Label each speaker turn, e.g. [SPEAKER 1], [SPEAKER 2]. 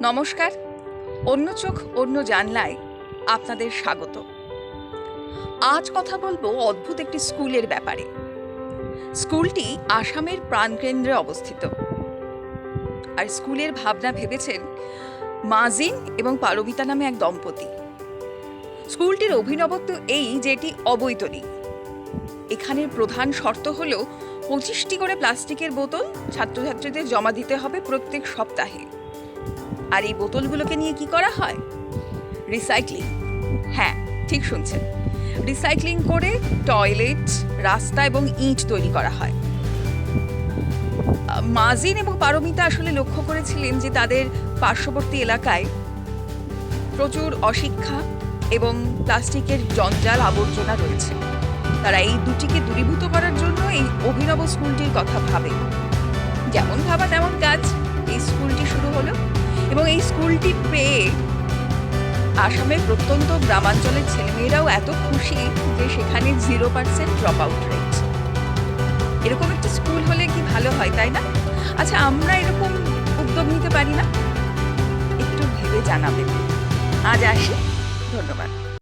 [SPEAKER 1] নমস্কার। অন্য চোখ অন্য জানলায় আপনাদের স্বাগত। আজ কথা বলবো অদ্ভুত একটি স্কুলের ব্যাপারে। স্কুলটি আসামের প্রাণকেন্দ্রে অবস্থিত। আর স্কুলের ভাবনা ভেবেছেন মাজিন এবং পারবিতা নামে এক দম্পতি। স্কুলটির অভিনবত্ব এই যে এটি অবৈতনিক। এখানের প্রধান শর্ত হলো 25টি করে প্লাস্টিকের বোতল ছাত্রছাত্রীদের জমা দিতে হবে প্রত্যেক সপ্তাহে। আর এই বোতলগুলোকে নিয়ে কি করা হয়? রিসাইক্লিং। হ্যাঁ, ঠিক শুনছেন, রিসাইক্লিং করে টয়লেট, রাস্তা এবং ইট তৈরি করা হয়। মাজিন এবং পারমিতা আসলে লক্ষ্য করেছিলেন যে তাদের পার্শ্ববর্তী এলাকায় প্রচুর অশিক্ষা এবং প্লাস্টিকের জঞ্জাল আবর্জনা রয়েছে। তারা এই দুটিকে দূরীভূত করার জন্য এই অভিনব স্কুলটির কথা ভাবে। যেমন ভাবা তেমন কাজ, এই স্কুলটি শুরু হলো এবং এই স্কুলটি পেয়ে আসামের প্রত্যন্ত গ্রামাঞ্চলের ছেলেমেয়েরাও এত খুশি যে সেখানে 0% ড্রপ আউট রেট। এরকম একটা স্কুল হলে কি ভালো হয়, তাই না? আচ্ছা, আমরা এরকম উদ্যোগ নিতে পারি না? একটু ভেবে জানাবেন। আজ আসি, ধন্যবাদ।